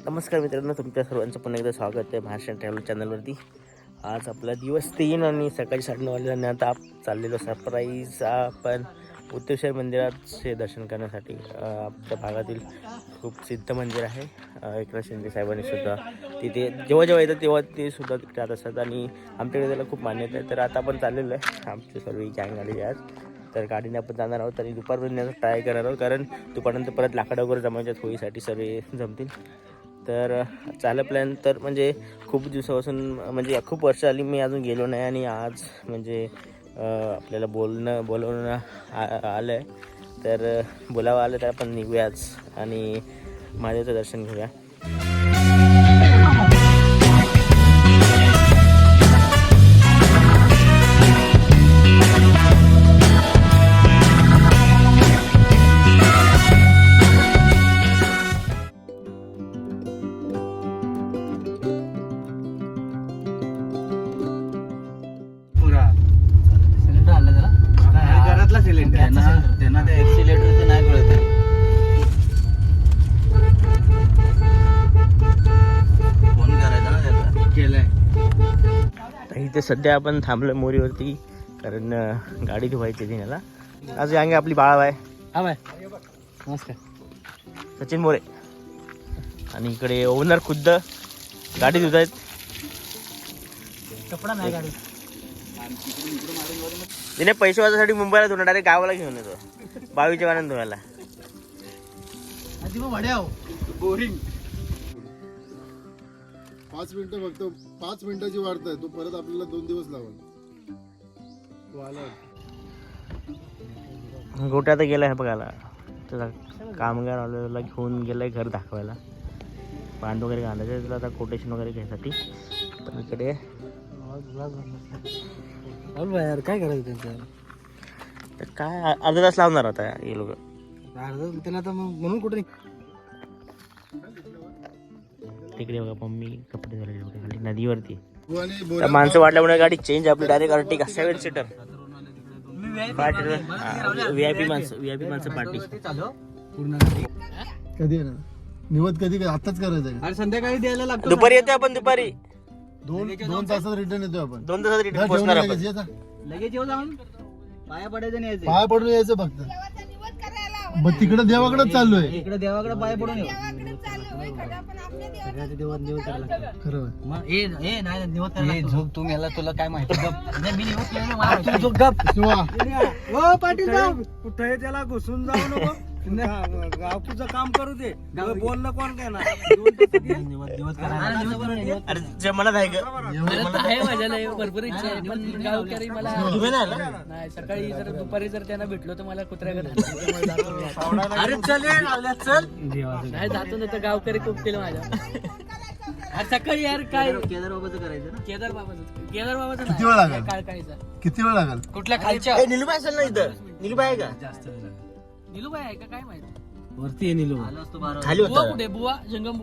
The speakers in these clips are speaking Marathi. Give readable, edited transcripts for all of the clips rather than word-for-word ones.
नमस्कार मित्रांनो, तुमच्या सर्वांचं पुन्हा एकदा स्वागत आहे महाराष्ट्र ट्रॅव्हल चॅनलवरती. आज आपला दिवस 3 आणि सकाळी 9:30 वाजल्याने आता चाललेलो सरप्राईज आपण बुद्धेश्वर मंदिराचे दर्शन करण्यासाठी. आमच्या भागातील खूप सिद्ध मंदिर आहे. एकनाथ शिंदे साहेबांनी सुद्धा तिथे जेव्हा येतात तेव्हा ते सुद्धा तिथे जात असतात आणि आमच्याकडे त्याला खूप मान्यता आहे. तर आता आपण चाललेलो आहे, आमची सर्व गँग आलेली आहे आज. तर गाडीने आपण जाणार आहोत आणि दुपारपर्यंत ट्राय करणार आहोत, कारण दुपारनंतर परत लाकडं वगैरे जमायच्यात होळीसाठी सर्व जमतील. तर चाललं प्लॅन तर म्हणजे खूप दिवसापासून, म्हणजे खूप वर्ष आली मी अजून गेलो नाही आणि आज म्हणजे आपल्याला बोलवणं आलं आहे. तर बोलावं आलं तर आपण निघूयाच आणि महादेवाचं दर्शन घेऊया. त्यांना त्या एक्सिलेटरचं नाही कळत. फोन करायचा ना त्याला, केलाय. इथे सध्या आपण थांबलो मोरीवरती, कारण गाडी धुवायची ती याला. आज अंगे आपली बाळा आहे. हा बाय, नमस्कार. सचिन मोरे आणि इकडे ओनर खुद्द गाडी धुत आहेत. कपडा नाही गाडी. तिने पैसे वाचायसाठी मुंबईला धुणार, डायरेक्ट गावाला घेऊन येतो 22च्या गाण्यात धुवायला. बोरिंग. 5 मिनिटं फक्त, 5 मिनिटाची वाढत आहे. तो परत आपल्याला 2 दिवस लागेल. गोट्या तर गेलाय बघायला, त्याचा कामगार आलेला घेऊन गेलाय घर दाखवायला. बांध वगैरे घालायचं त्याला आता कोटेशन वगैरे घ्यायसाठी. पण इकडे यार काय करायचं त्यांचं? तर काय अर्धा तास लावणार आता हे लोक. त्यांना आता म्हणून कुठे तिकडे बघा मम्मी कपडे झाले खाली नदीवरती. आणि तर माणसं वाढल्यामुळे गाडी चेंज, आपली डायरेक्ट अर्टिगा 7 सीटर व्हीआयपी माणसं पार्टी. कधी येणार? निवड कधी? आताच करायचं अरे संध्याकाळी द्यायला लागतो. दुपारी येते आपण, दुपारी 2 तासात रिटर्न येतो आपण. 2 तासात रिटर्न पोहोचणार आपण. लगेच येऊ जाऊन पाया पडायचं नाही यायचं. पाय पडून यायचं फक्त. मग तिकडे देवाकडे चाललोय. इकडे देवाकडे पाया पडून येऊ. खरं झोप तू मला, तुला काय माहिती? गप पाटील कुठे त्याला घुसून जाऊ नको. गावचं काम करू दे, बोलणं कोण काय ना. अरे जे मनात आहे माझ्याला भरपूर इच्छा आहे, पण गावकरी मला नाही. सकाळी जर दुपारी जर त्यांना भेटलो तर मला कुत्र्या अरे चल नाही जातो ना, तर गावकरी खूप केलं माझ्या. अरे सकाळी यार काय केदार बाबाचं करायचं ना. केदार बाबाचं किती वेळ लागेल? काळकाळीचा किती वेळ लागेल? कुठल्या खालच्या निलुबाई असेल ना इथं. निलुबाई आहे का? निलूबाई आहे का काय माहिती. वरती आहे निलू. आलो असतो 12 खाली बुवा होता कुठे? बुवा जंगम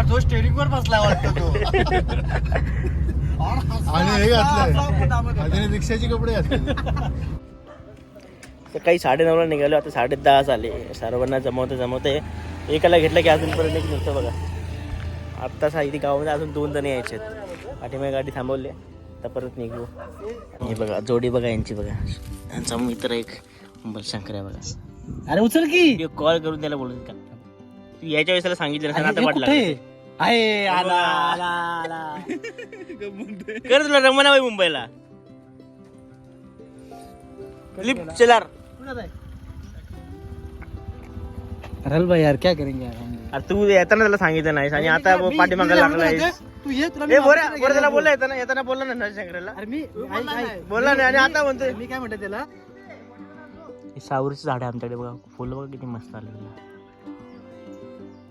तो स्टेरिंग वर बसला वाटतो तो. आणि हे घातलंय, आणि रिक्षाचे कपडे घातले. सकाळी 9:30ला निघालो, आता 10:30 झाले. सर्वांना जमवते एकाला घेतलं की अजूनपर्यंत एक नुसतं बघा. आत्ता इथे गावामध्ये अजून 2 जण यायचे आहेत. पाठीमागे गाडी थांबवली, आता परत निघू. हे बघा जोडी बघा यांची, बघा यांचा मित्र एक शंकर आहे बघा. अरे उचल की. कॉल करून त्याला बोलून का तू याच्या वेळेला सांगितलं ना, आता वाटलं आहे. आला कर तुला रमणाबाई मुंबईला लिफ्ट चलार. अरे भाई यार क्या करेंगे यार. अरे तू येताना त्याला सांगितलं नाहीस आणि आता पाठीमागे लागलाय. तू ये तुला बरं त्याला बोलला येताना बोलला ना शंकरला. अरे मी बोलला नाही आणि आता म्हणतोय. मी काय म्हणते त्याला, सावरीची झाड आहे आमच्याकडे बघा. फुलं बघा किती मस्त आले,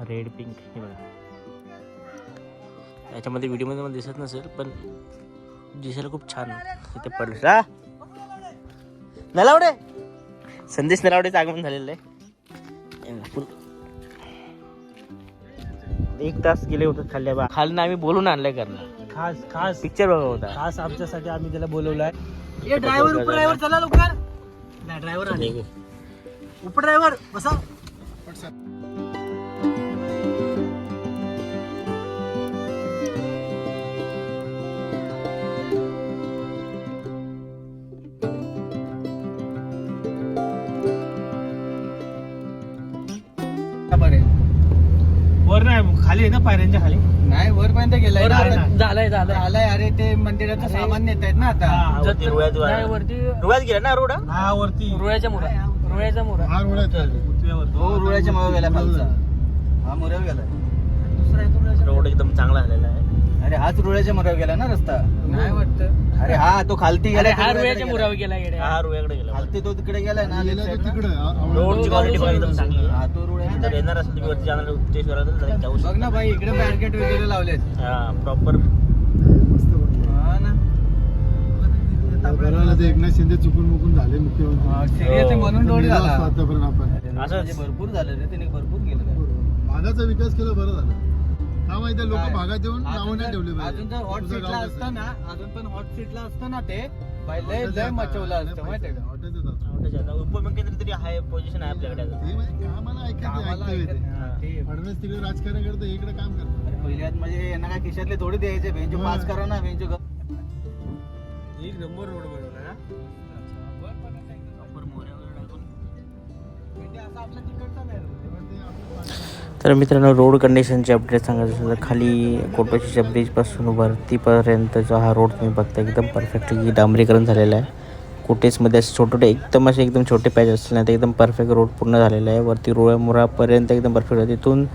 रेड पिंक. हे बघा याच्यामध्ये व्हिडिओमध्ये मला दिसत नसेल, पण दिसायला खूप छान इथे पडलं. नलावडे संदेश नलावडेचं आगमन झालेलं आहे. 1 तास गेले होते खाली आम्ही बोलून आणलंय करणं. खास पिक्चर बघा होता. खास आमच्यासाठी आम्ही त्याला बोलवलाय. ड्रायव्हर चला लवकर. नाही ड्रायव्हर आले. ऊपर ड्रायव्हर बसा. वर नाही खाली आहे ना पायऱ्यांच्या खाली. नाही वरपर्यंत गेलाय झालंय आलाय. अरे ते मंदिराचं सामान नेत आहेत ना आता. नाही, वरती रुळ्यात गेला ना रोड. हा वरती रुळ्याच्या मोरा हा रोड तो रुळ्याच्या मागे गेला खालचा. हा मुऱ्यावर गेलाय. रोड एकदम चांगला झालेला आहे. अरे हाच रुळ्याच्या मुऱ्यावर गेला ना रस्ता. नाही वाटतं. अरे हा तो खालती गेला. हा रुळ्याच्या मुरावर गेला येड्या. हा रुळ्याकडे गेला. खालती तो तिकडे गेलाय ना. तिकडे रोडची क्वालिटी पण एकदम चांगली आहे. हा तो रुळ्याच्या. जर येणार असेल तुम्ही वरती जाणार उत्तेश्वराला तर जाऊ बघ शकता. ना भाई इकडे बॅरिकेड वगैरे लावलेत. हा प्रॉपर. हा ना. बरोबर ते एकनाथ शिंदे चुकून मुकून झाले मुख्यमंत्री. सिरियस म्हणून रोड झाला. आतापर्यंत आपण असंच. भरपूर झालं रे. त्याने भरपूर केलं. भागाचा विकास केला बरं झालं. का माहिती लोक भागात येऊन नावं नाही ठेवले अजून जर हॉट सीटला असतं ना अजून पण हॉट सीटला असतं ना ते लय मचवलं असतं माहितीये का. उपमुख्यमंत्री तरी आहे पोझिशन आहे आपल्याकडे आता. फडणवीस तिकडे राजकारण करतो इकडे काम करतो. पहिल्यात म्हणजे यांना काय खिशातले थोडी द्यायचे बेंच पास करा ना बेंच. एक नंबर रोड बनवला ना. तर मित्रांनो रोड कंडिशनचे अपडेट सांगायचं असेल तर खाली कोटोशीच्या ब्रिजपासून वरतीपर्यंतचा हा रोड तुम्ही बघता एकदम परफेक्टली डांबरीकरण झालेला आहे. कोटेसमध्ये असे छोटे एकदम असे एकदम छोटे पॅच असतील ना ते एकदम परफेक्ट रोड पूर्ण झालेला आहे. वरती रोळ्यामुरापर्यंत एकदम परफेक्ट आहे. तिथून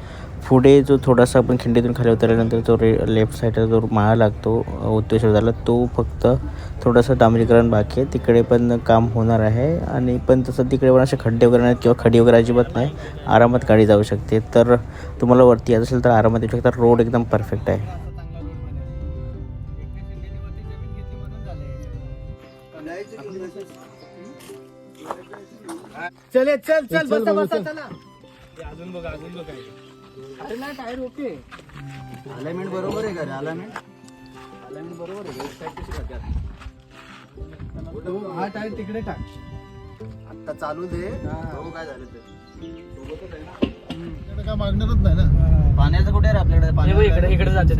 पुढे जो थोडासा आपण खिंडीतून खाली उतरल्यानंतर जो लेफ्ट साईडला जो माळा लागतो उत्तेश्वर झाला तो फक्त थोडंसं डांबरीकरण बाकी आहे. तिकडे पण काम होणार आहे आणि पण तसं तिकडे पण असे खड्डे वगैरे नाहीत किंवा खडी वगैरे अजिबात नाही. आरामात गाडी जाऊ शकते. तर तुम्हाला वरती यायचं असेल तर आरामात येऊ शकता. रोड एकदम परफेक्ट आहे. चल चल चल बसा बसा चला. अजून बघा काय. अरे नाही टायर ओके. अलाइनमेंट बरोबर आहे का. अलाइनमेंट बरोबर आहे. हा टायर तिकडे टाक. आता चालू दे. काय झालं ते काय मागणारच नाही ना. पाण्याचं कुठे रे आपल्याकडे. इकडे जाते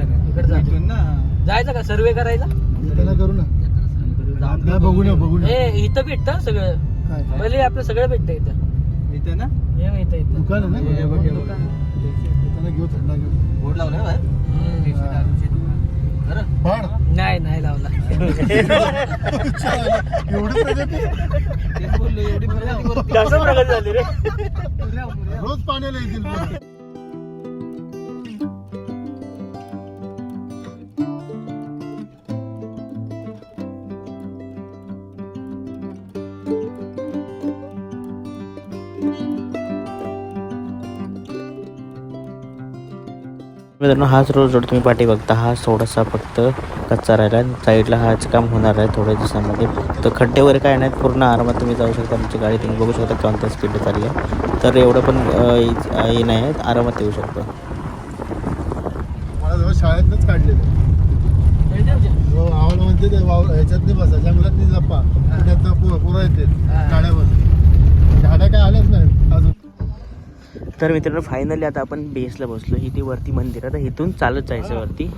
ना. जायचं का सर्वे करायचा. त्याला करू ना. बघू ना. इथं भेटतं सगळं. काय पहिले आपलं सगळं भेटतं इथं. इथे ना इथं दुकान आहे ना. त्याला घेऊ थंडा घेऊ. बोर्ड लावलाय बाहेर. भाड नाही लावला. एवढी प्रगती. तेच बोललो एवढी प्रगती बोलतो. जास्त प्रगती झाली रे. रोज पाण्याला येतील. मित्रांनो हाच रोड जोड तुम्ही पाठी बघता हा थोडासा फक्त कच्चा राहिला. साईडला हाच काम होणार आहे थोड्या दिवसामध्ये. तर खड्डे वगैरे काय नाहीत. पूर्ण आरामात तुम्ही जाऊ शकता. तुमची गाडी तुम्ही बघू शकता कोणत्या स्पीडने चालली आहे. तर एवढं पण हे नाही आहे. आरामात येऊ शकतो. मला जवळ शाळेतच काढलेलं. आम्हाला म्हणते ते ह्याच्यात नाही बसायच्या मुलात नाही लप्पा. पोरं येते गाड्यावर. गाड्या काय आल्याच नाही अजून. तर मित्रांनो फायनली आता आपण बेसला बसलो. इथे वरती मंदिर आता इथून चालत जायचं वरती.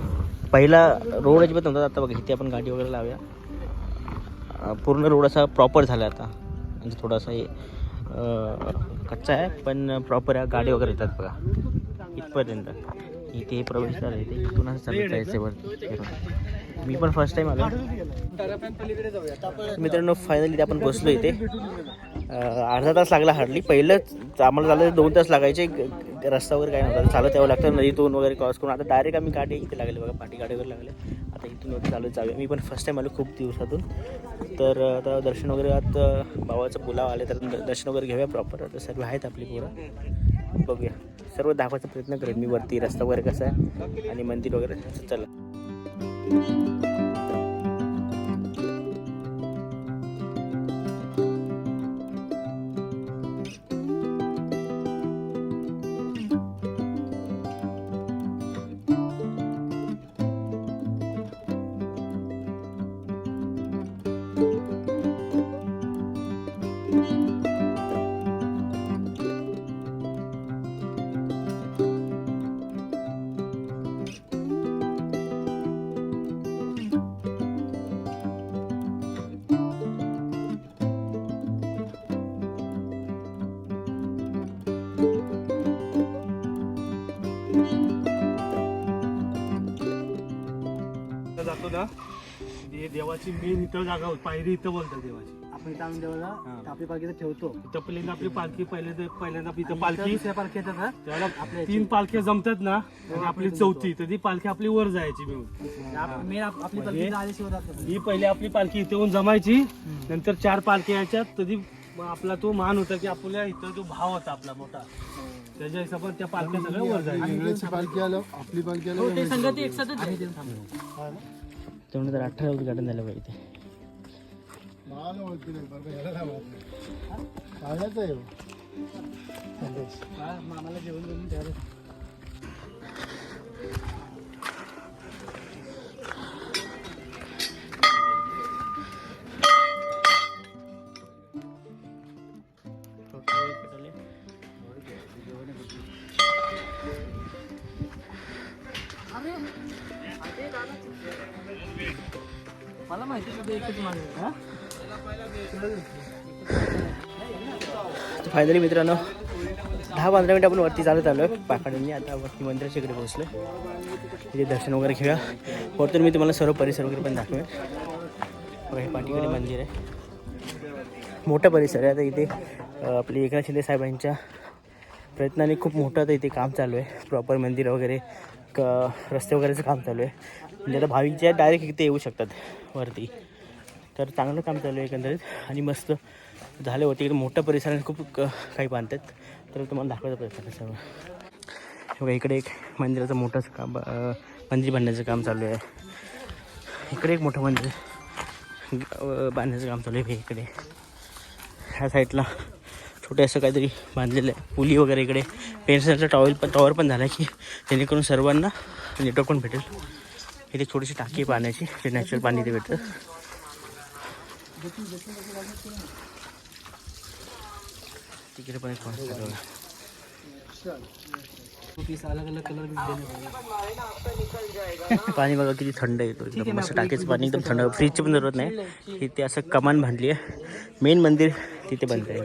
पहिला रोड अजिबात नव्हता. आता बघा इथे आपण गाडी वगैरे लावूया. पूर्ण रोड असा प्रॉपर झाला आता. म्हणजे थोडासा हे कच्चा आहे पण प्रॉपर आहे. गाडी वगैरे येतात बघा इथपर्यंत. इथे प्रवेश झाला. इथे इथून असं चालत जायचं वरती. मी पण फर्स्ट टाइम आलो. मित्रांनो फायनली आपण बसलो इथे. अर्धा तास लागला हार्डली. पहिलंच आम्हाला झालं 2 तास लागायचे. रस्ता वगैरे काय नव्हता. चालत यावं लागतं नदीतून वगैरे क्रॉस करून. आता डायरेक्ट आम्ही गाडी इथे लागले बघा. पाठी गाडी वगैरे लागले. आता इथून वगैरे चालत जाऊया. मी पण फर्स्ट टाईम आलो खूप दिवसातून. तर आता दर्शन वगैरे आता भावाचं बोलावं आले तर दर्शन वगैरे घेऊया प्रॉपर. आता सर्व आहेत आपली पोरं. बघूया सर्व दाखवायचा प्रयत्न करेन मी वरती रस्ता वगैरे कसा आहे आणि मंदिर वगैरे. चला जातो ना हे देवाची मेन इथं जागा होती, पायरी इथं बोलतात देवाची. आपण इथं आणून देवाला हा. आपली पालखी इथं ठेवतो. इथं पहिल्यांदा आपली पालखी पहिल्यांदा इथं पालखी दुसऱ्या पालखी येतात ना, त्याला आपल्या 3 पालख्या जमतात ना आणि आपली चौथी तर ती पालखी आपली वर जायची मिळून. मेन आपली पालखी आल्याशिवाय जात नाही. ही पहिली आपली पालखी इथे येऊन जमायची, नंतर 4 पालख्या याच्यात तरी आपला तो मान होता की आपल्या इथं जो भाव होता आपला मोठा, त्याच्या हिशोबाने त्या पालख्या सगळ्या वर जायच्या. इंग्रजची पालखी आलं, आपली पालखी हो, ते आलं. संगती एकसाथच आहे. तेवढं तर 18 उद्घाटन झालं पाहिजे. मला ओळखी नाही, बरं का, याला नाही माहिती. पाण्याचं आहे हो. संदेश. मामाला जेवण करून द्यायला. मला माहिती आहे तुझं एकच मागणी आहे. फायनली मित्रांनो 10-15 मिनिट आपण वरती चालत आलो आहे पाखाड्यांनी. आता वरती मंदिराच्या इकडे पोहोचलो, तिथे दर्शन वगैरे घेऊया. वरतून मी तुम्हाला सर्व परिसर वगैरे पण दाखवेन. बघा हे पाठीकडे मंदिर आहे, मोठा परिसर आहे. आता इथे आपले एकनाथ शिंदे साहेबांच्या प्रयत्नाने खूप मोठं आता इथे काम चालू आहे. प्रॉपर मंदिर वगैरे रस्ते वगैरेचं काम चालू आहे. म्हणजे आता भाविक जे डायरेक्ट इथे येऊ शकतात वरती. तर चांगलं काम चालू आहे एकंदरीत आणि मस्त झालं होतं. इकडे मोठ्या परिसराने खूप काही बांधतात, तर तुम्हाला दाखवायचा प्रयत्न आहे सर्व. बघा इकडे एक मंदिराचं मोठंच काम मंदिर बांधण्याचं काम चालू आहे. इकडे एक मोठं मंदिर बांधण्याचं काम चालू आहे. इकडे ह्या साईडला छोटे असं काहीतरी बांधलेलं आहे, पुली वगैरे. इकडे पेन्शनचा टॉवर पण झाला आहे की जेणेकरून सर्वांना नेटवर्क पण भेटेल. इथे छोटीशी टाकी आहे पाण्याची, जे नॅचरल पाणी इथे भेटतं. तिकडे पण एक पाणी अलग अलग कलर पाणी बघा किती थंड येतो एकदम मस्त. टाकीचं पाणी एकदम थंड, फ्रीजची पण जरूरत नाही. इथे असं कमान बांधली आहे. मेन मंदिर तिथे बनतं आहे,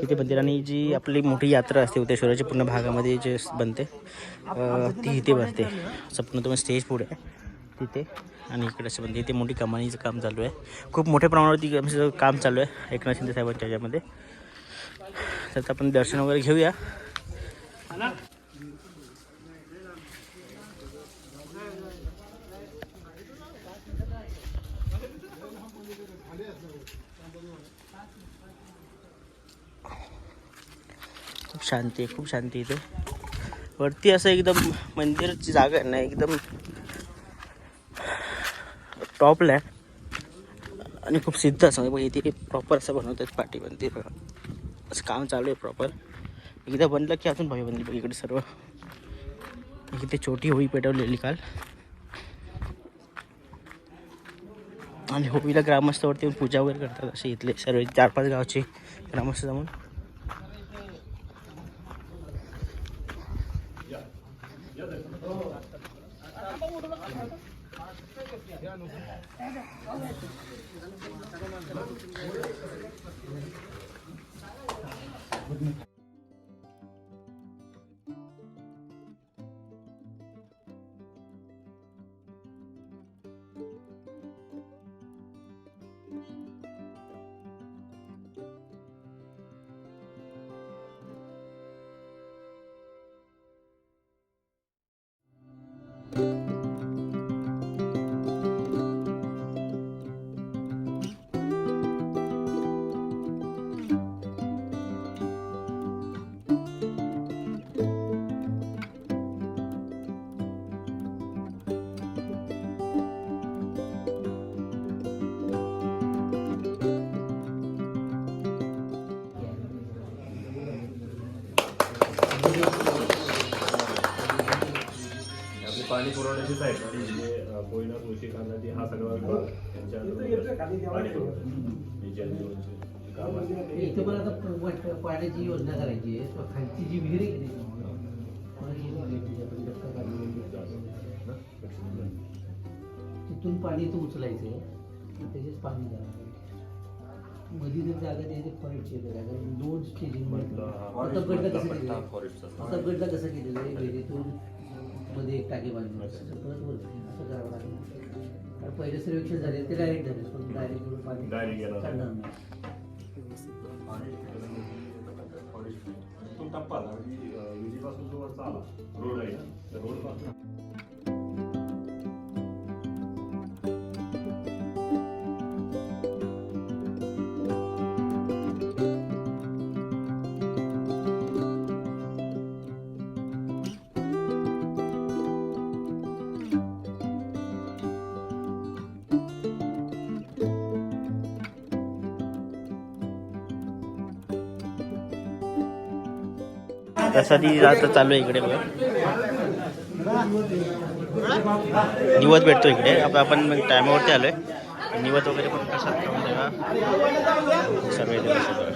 तिथे मंदिर. आणि जी आपली मोठी यात्रा असते उतेश्वराची पूर्ण भागामध्ये जे बनते ती इथे बनते. असं पूर्ण तुम्हाला स्टेज पुढे आहे तिथे. आणि इकडे असं बनते, इथे मोठी कमानीचं काम चालू आहे. खूप मोठ्या प्रमाणावरती काम चालू आहे एकनाथ शिंदे साहेबांच्या ह्याच्यामध्ये. तर आपण दर्शन वगैरे घेऊया. खूप शांती आहे, खूप शांती इथे. वरती असं एकदम मंदिराची जागा आहे ना, एकदम टॉपला आहे आणि खूप सिद्ध असं. बघ इथे प्रॉपर असं बनवतात पाठी मंदिर, असं काम चालू आहे प्रॉपर. एकदा बनलं की अजून भव्य बनली. बघ इकडे सर्व. इथे छोटी होळी पेटवलेली काल, आणि होळीला ग्रामस्थावरती पूजा वगैरे करतात. असे इथले सर्व 4-5 गावचे ग्रामस्थ जमून. पाणी पुरवण्याची साईड कोयना तुळशी कांदा हा सगळा इथे पण आता पाण्याची योजना करायची आहे. खालची जी विहीर आहे तिथून पाणी इथं उचलायचं आहे, त्याचेच पाणी द्यावं. मध्ये जर जागा द्यायची फॉरेस्टची जागा 2 स्टेजिंग प्रतापगडला कसं केलेलं आहे प्रतापगडला कसं केलेलं आहे वेळेतून मध्ये एक टाके बांधून परत वरती असं करावं लागेल. कारण पहिले सर्वेक्षण झाले ते डायरेक्ट झाले पण डायरेक्ट पाणी काढणार नाही. तो टप्पा विजेपासून जो वरचा आला रोड आहे त्या रोड पासून प्रसादी आता चालू आहे इकडे बघा. निवत भेटतो इकडे आपण मग टायमावरती आलोय. निवत वगैरे पण प्रसाद खाऊन बघा सर्व इथे बसले.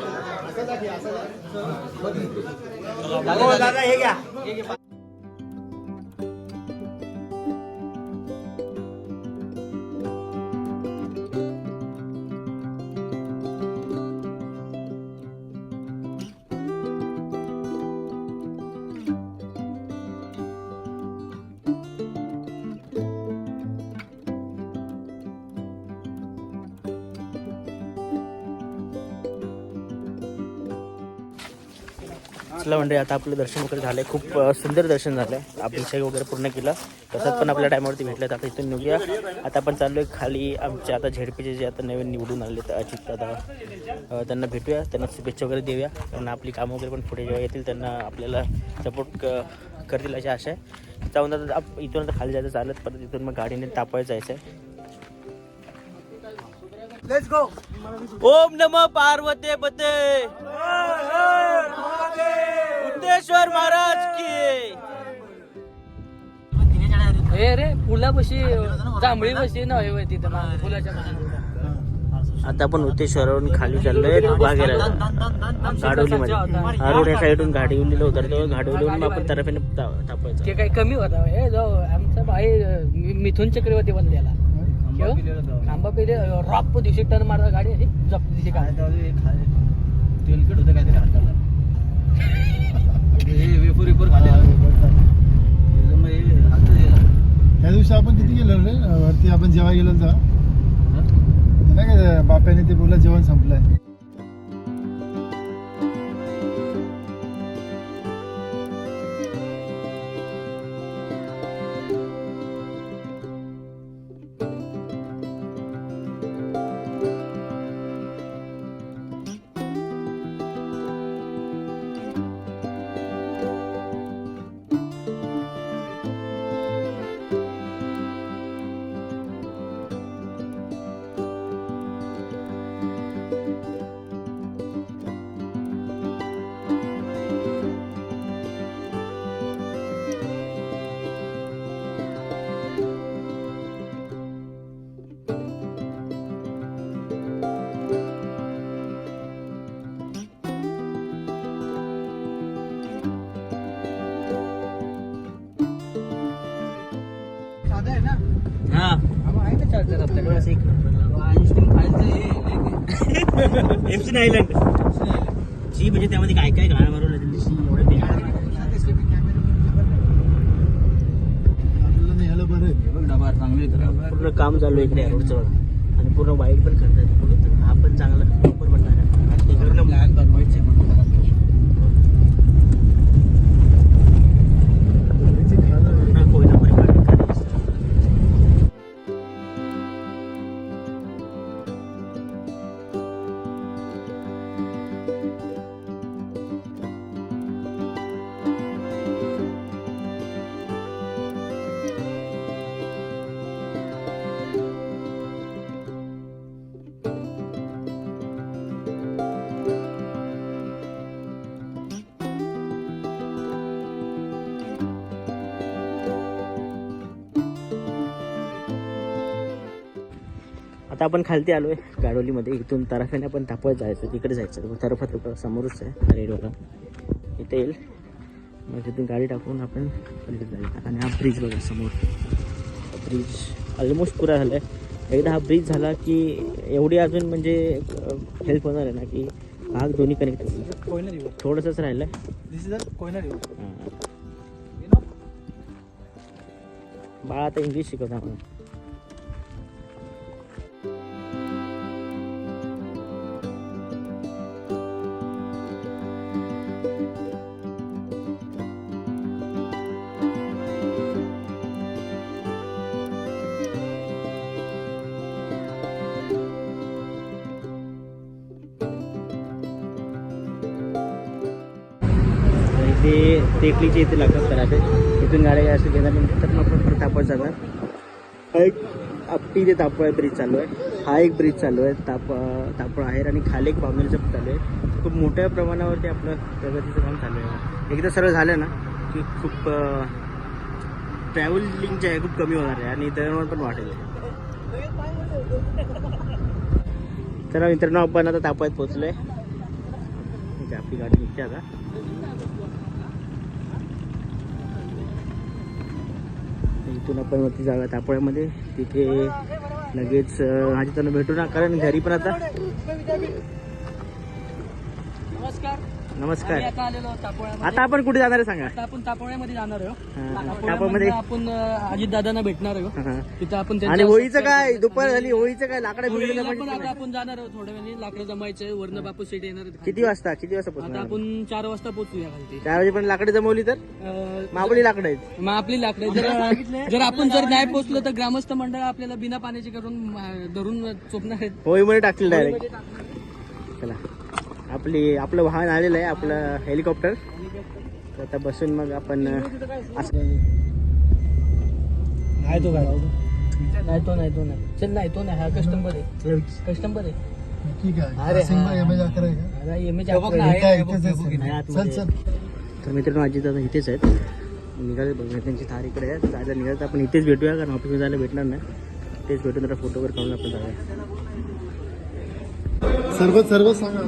चला म्हणजे आता आपलं दर्शन वगैरे झालं आहे. खूप सुंदर दर्शन झालं आहे. अभिषेक वगैरे पूर्ण केला. प्रसाद पण आपल्या टायमावरती भेटला. आता इथून निघूया. आता आपण चाललो आहे खाली. आमच्या आता झेडपीचे जे आता नवीन निवडून आले तर अजित दादा त्यांना भेटूया. त्यांना शुभेच्छा वगैरे देऊया. त्यांना आपली कामं वगैरे पण पुढे जेव्हा येतील त्यांना आपल्याला सपोर्ट करतील अशी आशा आहे. जाऊन आता इथून आता खाली जायचं चालत परत इथून मग गाडीने तापायला जायचं आहे. ओम नमः पार्वती पते बुद्धेश्वर महाराज की. हे रे पुलापाशी जांभळी बशी नव्हे तिथं पुलाच्या आता आपण उतेश्वरावरून खाली चाललोय बागेला गाडवलीमध्ये. हा रोड या साईडून गाडीवलीला उतरतो. गाडवलीवरून आपण तर्फेने तापायचं. ते काही कमी होता हे जाऊ आमचा भाई मिथुन चक्रवर्ती बनलेला खांबा पहिले रॉप दिवशी टर्न मारता गाडी अशी जपली तिथे काय तेलकट होतं काय ते हाताला वेपर वेपर खाल्लेला त्या दिवशी आपण किती गेलो रे वरती आपण जेव्हा गेलो तर नाही का बाप्याने ते बोला जेवण संपलंय. एमसी आयलंड सी म्हणजे त्यामध्ये काय काय गाणं मारून पूर्ण काम चालू आहे इकडे रोडचं आणि पूर्ण वाईट पण करतात. हा पण चांगला वापर पडणार आहे. आता आपण खालती आलोय गाडोलीमध्ये. इथून तराफ्याने आपण तापत जायचं. तिकडे जायचं. तराफा तो समोरच आहे रेडवाला. इथे येईल मग तिथून गाडी टाकून आपण पलीकडे जायचं. आणि हा ब्रिज बघा समोर. ब्रिज ऑलमोस्ट पुरा झाला आहे. एकदा हा ब्रिज झाला की एवढी अजून म्हणजे हेल्प होणार आहे ना की भाग दोन्ही कनेक्ट होतील. कोयना रिव्हर. थोडंसंच राहिलं दिस इज कोयना रिव्हर. बाळा आता इंग्लिश शिकवता म्हणून. ते टेकडीचे इथे लागतात कराटे. इथून गाड्या असं घेणार नंतर मग आपण परत तापड जाणार. हा एक आपटी ते तापळ ब्रिज चालू आहे. हा एक ब्रिज चालू आहे तापळ आहे आणि खाली एक बांबेलचं चालू आहे. खूप मोठ्या प्रमाणावरती आपलं प्रगतीचं काम चालू आहे. एकदा सर्व झालं ना की खूप ट्रॅव्हलिंग जे आहे खूप कमी होणार आहे आणि दळणवळण पण वाढेल. तर मित्रांनो आपण आता तापळ्यात पोहोचलो आहे. आपली गाडी निघते आता. इथून आपण वरती जाऊया तापोळ्यामध्ये. तिथे लगेच माझी त्यांना भेटू ना कारण घरी पण आता. नमस्कार. नमस्कार. आम्ही आता आलेलो तापोळ्यामध्ये. आता आपण कुठे जाणार आहे सांगा. आता आपण तापोळ्यामध्ये जाणार आहोत. तापोळ्यामध्ये तापोळ्यामध्ये आपण अजित दादांना भेटणार आहोत. तिथं आपण आणि त्यांच्या होळीचं काय दुपार झाली. होळीचं काय लाकडं होळीला बिकडं पण आता जमायची. आपण जाणार आहोत. थोड्या वेळाने लाकडं जमायचंय. वर्ण बापू सेट येणार आहेत. किती वाजता आता पोहोचणार आपण 4 वाजता पोहोचूया खालती. 4 वाजेपर्यंत लाकडं जमवली तर माबळी लाकडं आहेत. मग आपली लाकडं जर आपण नाही पोहोचलो तर ग्रामस्थ मंडळ आपल्याला बिना पाण्याची करून धरून चोपणार आहेत. होळीमध्ये टाकतील डायरेक्ट. चला आपलं वाहन आलेलं आहे आपलं हेलिकॉप्टर. तर आता बसून मग आपण असं नाही तो चल. नाही तो नाही. हा कस्टमर आहे. ठीक आहे. अरे सिंग हा. MH 11 आहे का? अरे MH हे काय इथेच आहे सर. नाही आतमध्ये. चल चल. तर मित्रांनो अजित दादा इथेच आहेत. निघाले बघा त्यांची थार इकडे आहे. जायला निघायचं आपण इथेच भेटूया कारण ऑफिसमध्ये जायला भेटणार नाही. तेच भेटून जरा फोटो वगैरे काढून आपण जाऊया. सर्व सांगा.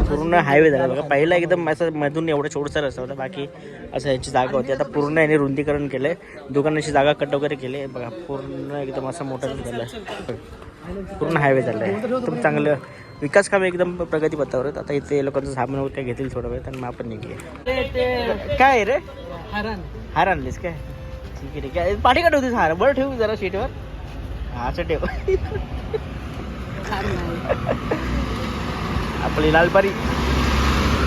पूर्ण हायवे झाला बघा. पहिला एकदम असं मधून एवढं छोटसा रस्ता होता. बाकी असं याची जागा होती. आता पूर्ण याने रुंदीकरण केलंय. दुकानाची जागा कट वगैरे केली बघा. पूर्ण एकदम असं मोठं झालं. पूर्ण हायवे झालं आहे. एकदम चांगलं विकास काम एकदम प्रगती पथावर आहेत. आता इथे लोकांचं सामान वगैरे घेतील थोडं वेळ तर मग आपण निघूया. काय रे हार आणलीस काय? ठीक आहे ठीक आहे. पाठी का ठेवतीस हार? बरं ठेवू जरा सीटवर. हा असं ठेव. आपली लालपारी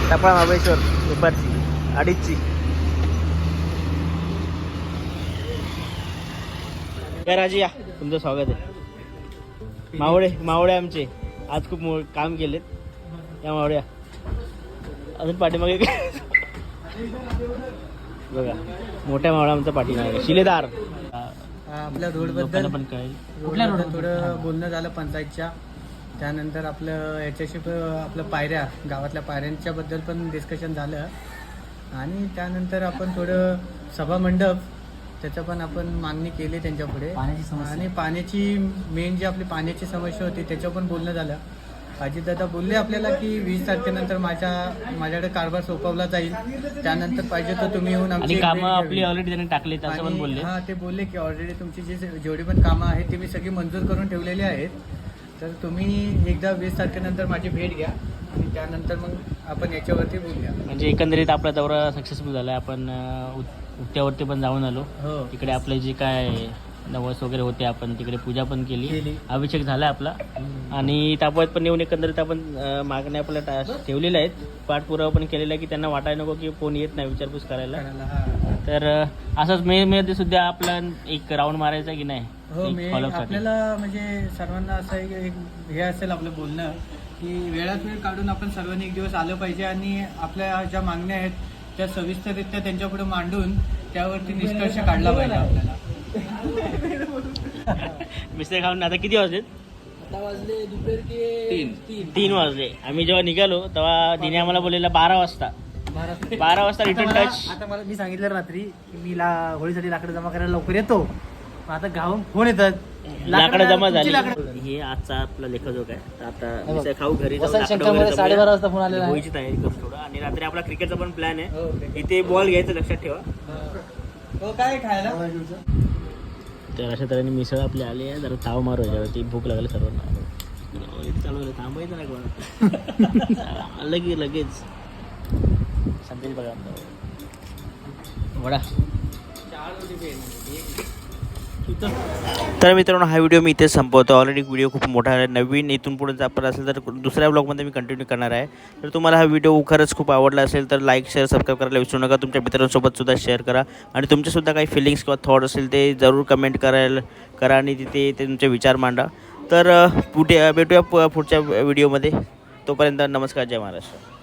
टपा महाबळेश्वर दुपारची 2:30ची. काय राजी या तुमचं स्वागत आहे. मावळे आमचे आज खूप काम केलेत या मावळ्या. अजून पाठीमागे बघा मोठ्या मावळा आमचा पाठीमागे शिलेदार. आपल्या रोड बद्दल पण कळेल. कुठल्या रोड थोडं बोलणं झालं पंचायतच्या. त्यानंतर आपलं याच्याशी आपलं पायऱ्या गावातल्या पायऱ्यांच्या बद्दल पण डिस्कशन झालं. आणि त्यानंतर आपण थोडं सभा मंडप त्याचं पण आपण मागणी केली त्यांच्या पुढे. आणि पाण्याची मेन जी आपली पाण्याची समस्या होती त्याच्यावर पण बोलणं झालं. अजितदादा बोलले आपल्याला की 20 तारखेनंतर माझ्याकडे कारभार सोपवला जाईल. त्यानंतर पाहिजे तर तुम्ही येऊन आणि कामं आपली ऑलरेडी त्यांनी टाकली असं पण बोलले. हा ते बोलले की ऑलरेडी तुमची जेवढी पण कामं आहेत ती मी सगळी मंजूर करून ठेवलेली आहेत. तर तुम्ही एकदा 20 तारखेनंतर माझी भेट घ्या आणि त्यानंतर मग आपण याच्यावरती बोलूया. म्हणजे एकंदरीत आपला दौरा सक्सेसफुल झाला. आपण उत्यावरती पण जाऊन आलो. हो. तिकडे आपले जे काय नवस वगैरे होते आपण तिकडे पूजा पण केली. अभिषेक झाला आपला. आणि तापोळ्यात पण येऊन एकंदरीत आपण मागण्या आपल्या ठेवलेल्या आहेत. पाठपुरावा पण केलेला आहे की त्यांना वाटायला नको की कोण येत नाही विचारपूस करायला. तर असंच मे सुद्धा आपला एक राऊंड मारायचा की नाही हो एक मी follow साठी. आपल्याला म्हणजे सर्वांना असं एक हे असेल आपलं बोलणं की वेळात वेळ काढून आपण सर्वांनी एक दिवस आलं पाहिजे आणि आपल्या ज्या मागण्या आहेत त्या सविस्तररित्या त्यांच्यापुढे मांडून त्यावरती निष्कर्ष काढला पाहिजे आपल्याला. मिसळ खाऊन आता किती वाजले? आता वाजले दुपारी 3 वाजले. आम्ही जेव्हा निघालो तेव्हा दिने आम्हाला बोललेला 12 वाजता 12 वाजता रिटर्न टच. आता मला मी सांगितलं रात्री की मी होळीसाठी लाकडं जमा करायला लवकर येतो. आता गावात फोन येतात लाकडं जमा झाली. लाकडं. हे आजचा आपला लेखजोग आहे. तर आता मिसळ खाऊ घरी जाऊ, वसंत लाकडं शंकरमध्ये वगैरे 12:30 वाजता फोन आलेला आहे. होळीची तयारी करू थोडं आणि रात्री आपला क्रिकेटचा पण प्लॅन आहे. इथे बॉल घ्यायचं लक्षात ठेवा. हो काय खायला तर अशा तऱ्हेने मिसळ आपली आली आहे. जरा ताव मारू याच्यावरती भूक लागली सर्वांना. चालू झालं थांबायचं नाही कोणा लगेच संदेश बघा वडा. तर मित्रांनो हा व्हिडिओ मी इथेच संपवतो. ऑलरेडी व्हिडिओ खूप मोठा आहे. नवीन इथून पुढे आपण असेल तर दुसऱ्या ब्लॉगमध्ये मी कंटिन्यू करणार आहे. तर तुम्हाला हा व्हिडिओ खरंच खूप आवडला असेल तर लाईक शेअर सबस्क्राईब करायला विसरू नका. तुमच्या मित्रांसोबत सुद्धा शेअर करा आणि तुमचेसुद्धा काही फिलिंग्स किंवा थॉट असेल ते जरूर कमेंट करा आणि तिथे ते तुमचे विचार मांडा. तर भेटूया पुढच्या व्हिडिओमध्ये. तोपर्यंत नमस्कार. जय महाराष्ट्र.